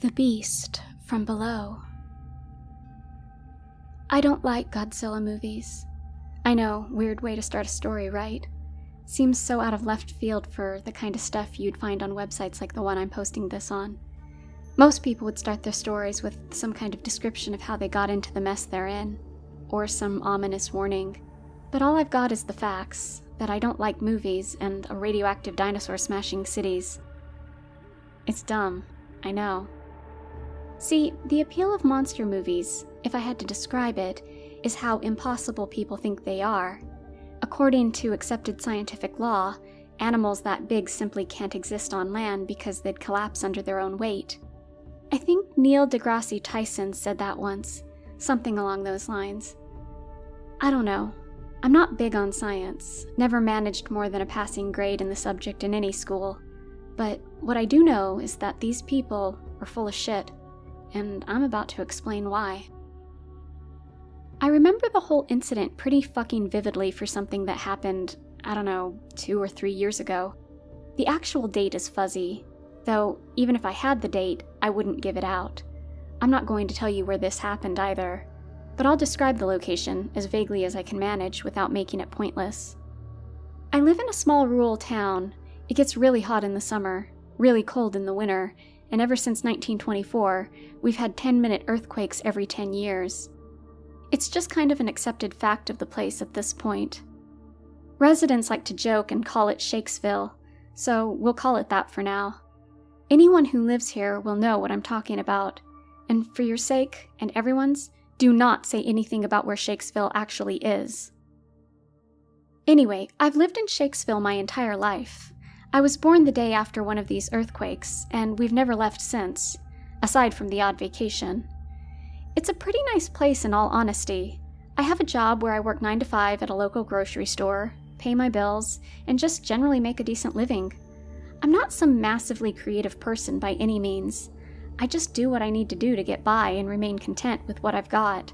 The Beast from Below. I don't like Godzilla movies. I know, weird way to start a story, right? Seems so out of left field for the kind of stuff you'd find on websites like the one I'm posting this on. Most people would start their stories with some kind of description of how they got into the mess they're in, or some ominous warning. But all I've got is the facts, that I don't like movies and a radioactive dinosaur smashing cities. It's dumb, I know. See, the appeal of monster movies, if I had to describe it, is how impossible people think they are. According to accepted scientific law, animals that big simply can't exist on land because they'd collapse under their own weight. I think Neil deGrasse Tyson said that once, something along those lines. I don't know. I'm not big on science, never managed more than a passing grade in the subject in any school. But what I do know is that these people are full of shit. And I'm about to explain why. I remember the whole incident pretty fucking vividly for something that happened, I don't know, 2 or 3 years ago. The actual date is fuzzy, though even if I had the date, I wouldn't give it out. I'm not going to tell you where this happened either, but I'll describe the location as vaguely as I can manage without making it pointless. I live in a small rural town. It gets really hot in the summer, really cold in the winter, and ever since 1924, we've had 10-minute earthquakes every 10 years. It's just kind of an accepted fact of the place at this point. Residents like to joke and call it Shakesville, so we'll call it that for now. Anyone who lives here will know what I'm talking about, and for your sake, and everyone's, do not say anything about where Shakesville actually is. Anyway, I've lived in Shakesville my entire life. I was born the day after one of these earthquakes, and we've never left since, aside from the odd vacation. It's a pretty nice place in all honesty. I have a job where I work 9 to 5 at a local grocery store, pay my bills, and just generally make a decent living. I'm not some massively creative person by any means. I just do what I need to do to get by and remain content with what I've got.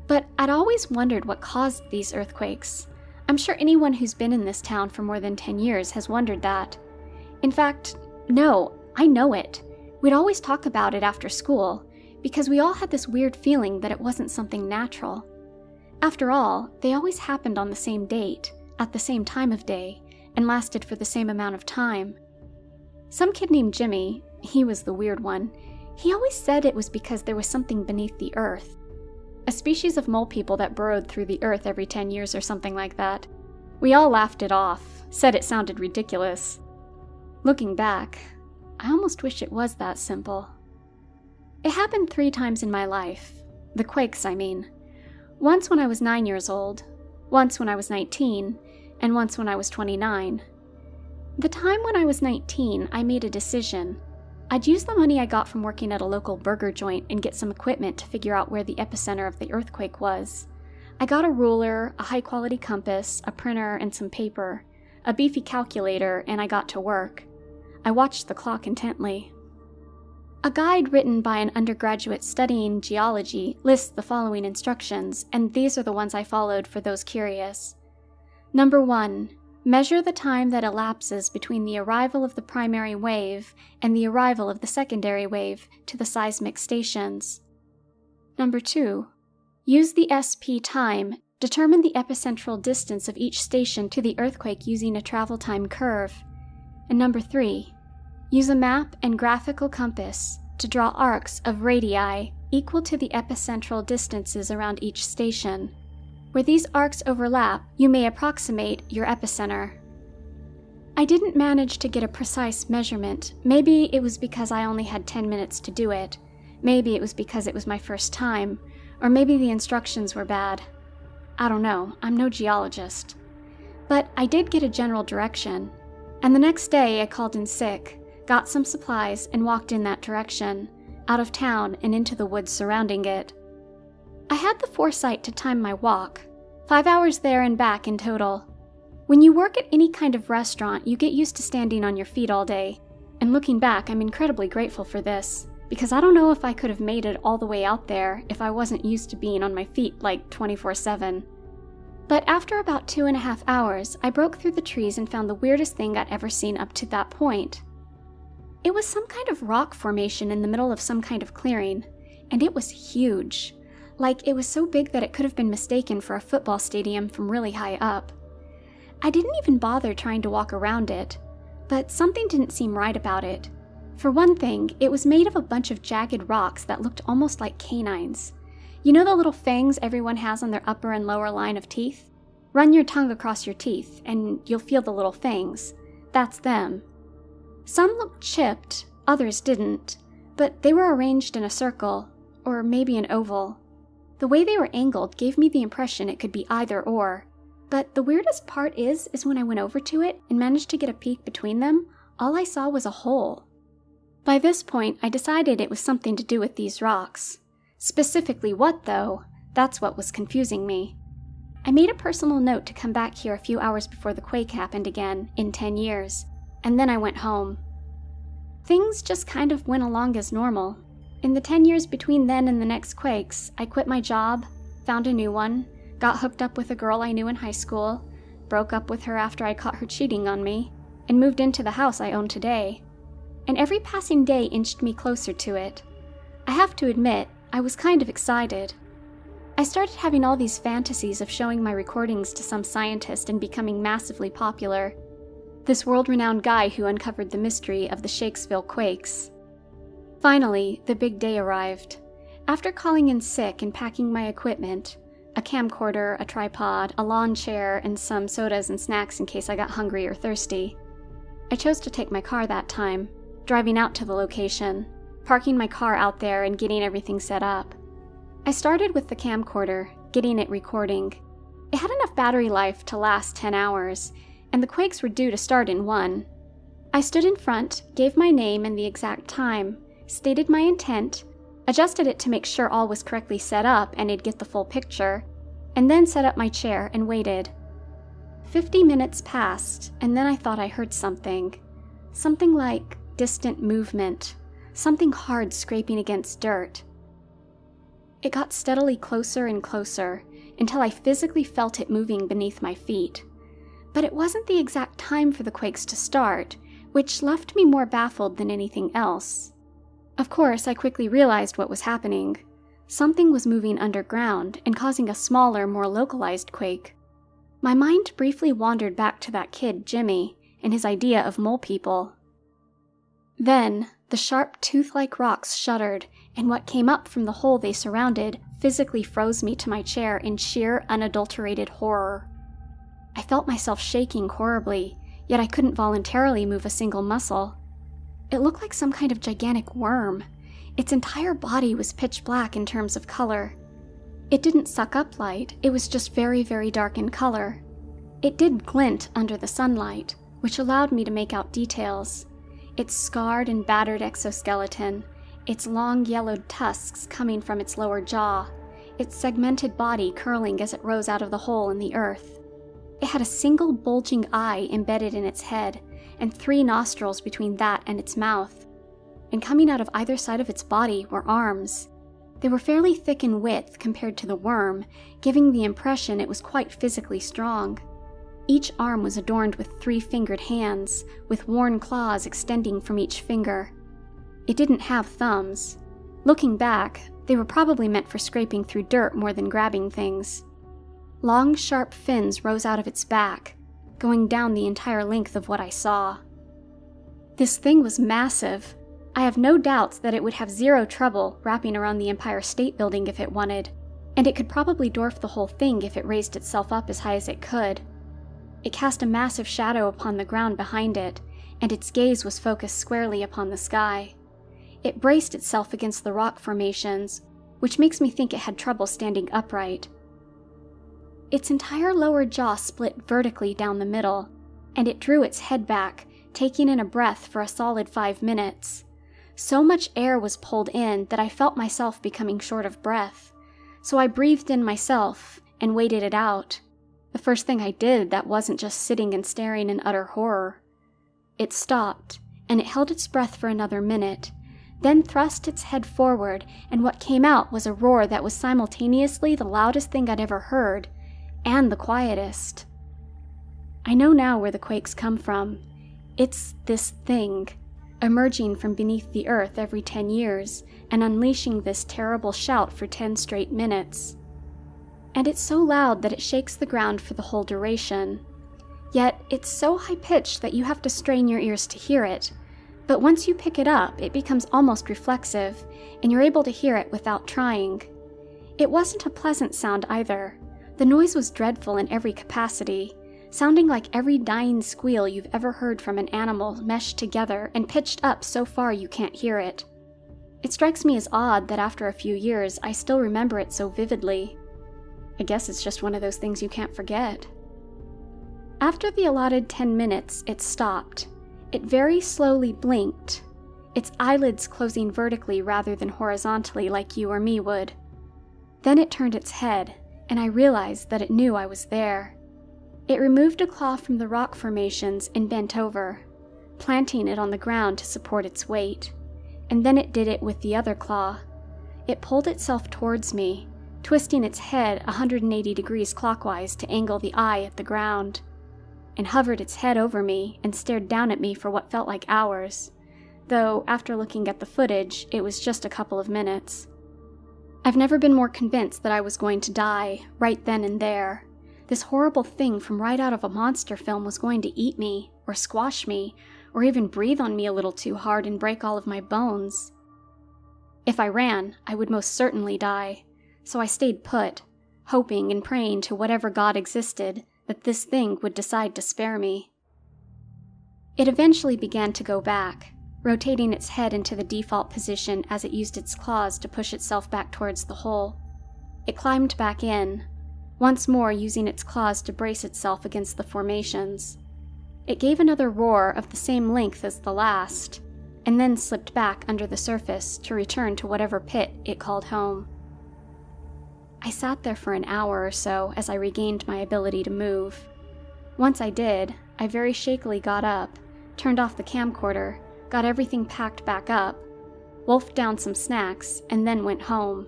But I'd always wondered what caused these earthquakes. I'm sure anyone who's been in this town for more than 10 years has wondered that. In fact, no, I know it. We'd always talk about it after school, because we all had this weird feeling that it wasn't something natural. After all, they always happened on the same date, at the same time of day, and lasted for the same amount of time. Some kid named Jimmy, he was the weird one, he always said it was because there was something beneath the earth. A species of mole people that burrowed through the earth every 10 years or something like that. We all laughed it off, said it sounded ridiculous. Looking back, I almost wish it was that simple. It happened 3 times in my life. The quakes, I mean. Once when I was 9 years old, once when I was 19, and once when I was 29. The time when I was 19, I made a decision. I'd use the money I got from working at a local burger joint and get some equipment to figure out where the epicenter of the earthquake was. I got a ruler, a high-quality compass, a printer, and some paper, a beefy calculator, and I got to work. I watched the clock intently. A guide written by an undergraduate studying geology lists the following instructions, and these are the ones I followed for those curious. Number 1. Measure the time that elapses between the arrival of the primary wave and the arrival of the secondary wave to the seismic stations. Number 2. Use the SP time. Determine the epicentral distance of each station to the earthquake using a travel time curve. And number 3. Use a map and graphical compass to draw arcs of radii equal to the epicentral distances around each station. Where these arcs overlap, you may approximate your epicenter. I didn't manage to get a precise measurement. Maybe it was because I only had 10 minutes to do it. Maybe it was because it was my first time. Or maybe the instructions were bad. I don't know, I'm no geologist. But I did get a general direction. And the next day I called in sick, got some supplies, and walked in that direction, out of town and into the woods surrounding it. I had the foresight to time my walk, 5 hours there and back in total. When you work at any kind of restaurant, you get used to standing on your feet all day, and looking back, I'm incredibly grateful for this, because I don't know if I could have made it all the way out there if I wasn't used to being on my feet like 24/7. But after about 2.5 hours, I broke through the trees and found the weirdest thing I'd ever seen up to that point. It was some kind of rock formation in the middle of some kind of clearing, and it was huge. Like, it was so big that it could have been mistaken for a football stadium from really high up. I didn't even bother trying to walk around it, but something didn't seem right about it. For one thing, it was made of a bunch of jagged rocks that looked almost like canines. You know the little fangs everyone has on their upper and lower line of teeth? Run your tongue across your teeth, and you'll feel the little fangs. That's them. Some looked chipped, others didn't, but they were arranged in a circle, or maybe an oval. The way they were angled gave me the impression it could be either or, but the weirdest part is when I went over to it and managed to get a peek between them, all I saw was a hole. By this point, I decided it was something to do with these rocks. Specifically what, though? That's what was confusing me. I made a personal note to come back here a few hours before the quake happened again, in 10 years, and then I went home. Things just kind of went along as normal. In the 10 years between then and the next quakes, I quit my job, found a new one, got hooked up with a girl I knew in high school, broke up with her after I caught her cheating on me, and moved into the house I own today. And every passing day inched me closer to it. I have to admit, I was kind of excited. I started having all these fantasies of showing my recordings to some scientist and becoming massively popular. This world-renowned guy who uncovered the mystery of the Shakesville quakes. Finally, the big day arrived. After calling in sick and packing my equipment, a camcorder, a tripod, a lawn chair, and some sodas and snacks in case I got hungry or thirsty, I chose to take my car that time, driving out to the location, parking my car out there and getting everything set up. I started with the camcorder, getting it recording. It had enough battery life to last 10 hours, and the quakes were due to start in 1. I stood in front, gave my name and the exact time, stated my intent, adjusted it to make sure all was correctly set up and it'd get the full picture, and then set up my chair and waited. 50 minutes passed, and then I thought I heard something. Something like distant movement, something hard scraping against dirt. It got steadily closer and closer, until I physically felt it moving beneath my feet. But it wasn't the exact time for the quakes to start, which left me more baffled than anything else. Of course, I quickly realized what was happening. Something was moving underground and causing a smaller, more localized quake. My mind briefly wandered back to that kid, Jimmy, and his idea of mole people. Then, the sharp, tooth-like rocks shuddered, and what came up from the hole they surrounded physically froze me to my chair in sheer, unadulterated horror. I felt myself shaking horribly, yet I couldn't voluntarily move a single muscle. It looked like some kind of gigantic worm. Its entire body was pitch black in terms of color. It didn't suck up light, it was just very, very dark in color. It did glint under the sunlight, which allowed me to make out details. Its scarred and battered exoskeleton, its long yellowed tusks coming from its lower jaw, its segmented body curling as it rose out of the hole in the earth. It had a single bulging eye embedded in its head, and 3 nostrils between that and its mouth. And coming out of either side of its body were arms. They were fairly thick in width compared to the worm, giving the impression it was quite physically strong. Each arm was adorned with 3-fingered hands, with worn claws extending from each finger. It didn't have thumbs. Looking back, they were probably meant for scraping through dirt more than grabbing things. Long, sharp fins rose out of its back, going down the entire length of what I saw. This thing was massive. I have no doubts that it would have zero trouble wrapping around the Empire State Building if it wanted, and it could probably dwarf the whole thing if it raised itself up as high as it could. It cast a massive shadow upon the ground behind it, and its gaze was focused squarely upon the sky. It braced itself against the rock formations, which makes me think it had trouble standing upright. Its entire lower jaw split vertically down the middle, and it drew its head back, taking in a breath for a solid 5 minutes. So much air was pulled in that I felt myself becoming short of breath, so I breathed in myself and waited it out. The first thing I did that wasn't just sitting and staring in utter horror. It stopped, and it held its breath for another minute, then thrust its head forward, and what came out was a roar that was simultaneously the loudest thing I'd ever heard, and the quietest. I know now where the quakes come from. It's this thing. emerging from beneath the earth every 10 years and unleashing this terrible shout for 10 straight minutes. And it's so loud that it shakes the ground for the whole duration. Yet it's so high-pitched that you have to strain your ears to hear it, but once you pick it up, it becomes almost reflexive, and you're able to hear it without trying. It wasn't a pleasant sound either. The noise was dreadful in every capacity, sounding like every dying squeal you've ever heard from an animal meshed together and pitched up so far you can't hear it. It strikes me as odd that after a few years, I still remember it so vividly. I guess it's just one of those things you can't forget. After the allotted 10 minutes, it stopped. It very slowly blinked, its eyelids closing vertically rather than horizontally like you or me would. Then it turned its head, and I realized that it knew I was there. It removed a claw from the rock formations and bent over, planting it on the ground to support its weight, and then it did it with the other claw. It pulled itself towards me, twisting its head 180 degrees clockwise to angle the eye at the ground, and hovered its head over me and stared down at me for what felt like hours, though after looking at the footage, it was just a couple of minutes. I've never been more convinced that I was going to die, right then and there. This horrible thing from right out of a monster film was going to eat me, or squash me, or even breathe on me a little too hard and break all of my bones. If I ran, I would most certainly die, so I stayed put, hoping and praying to whatever God existed that this thing would decide to spare me. It eventually began to go back, rotating its head into the default position as it used its claws to push itself back towards the hole. It climbed back in, once more using its claws to brace itself against the formations. It gave another roar of the same length as the last, and then slipped back under the surface to return to whatever pit it called home. I sat there for an hour or so as I regained my ability to move. Once I did, I very shakily got up, turned off the camcorder, got everything packed back up, wolfed down some snacks, and then went home.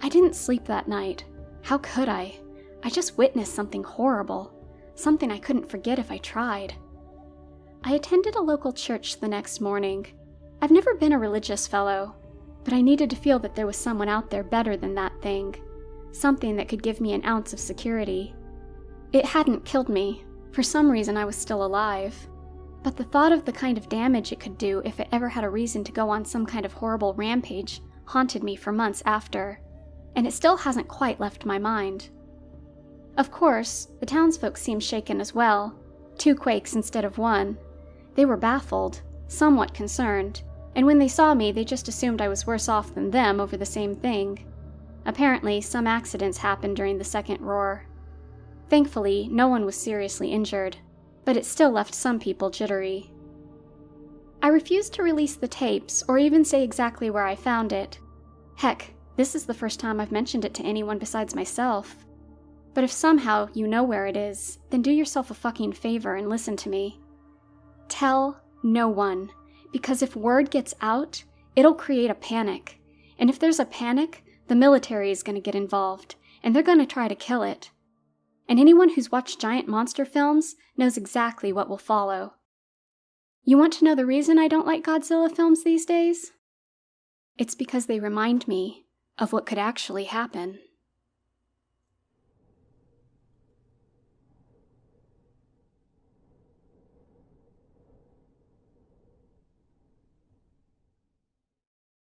I didn't sleep that night. How could I? I just witnessed something horrible, something I couldn't forget if I tried. I attended a local church the next morning. I've never been a religious fellow, but I needed to feel that there was someone out there better than that thing. Something that could give me an ounce of security. It hadn't killed me. For some reason I was still alive. But the thought of the kind of damage it could do if it ever had a reason to go on some kind of horrible rampage haunted me for months after, and it still hasn't quite left my mind. Of course, the townsfolk seemed shaken as well. 2 quakes instead of 1. They were baffled, somewhat concerned, and when they saw me they just assumed I was worse off than them over the same thing. Apparently, some accidents happened during the second roar. Thankfully, no one was seriously injured, but it still left some people jittery. I refused to release the tapes or even say exactly where I found it. Heck, this is the first time I've mentioned it to anyone besides myself. But if somehow you know where it is, then do yourself a fucking favor and listen to me. Tell no one, because if word gets out, it'll create a panic. And if there's a panic, the military is going to get involved, and they're going to try to kill it. And anyone who's watched giant monster films knows exactly what will follow. You want to know the reason I don't like Godzilla films these days? It's because they remind me of what could actually happen.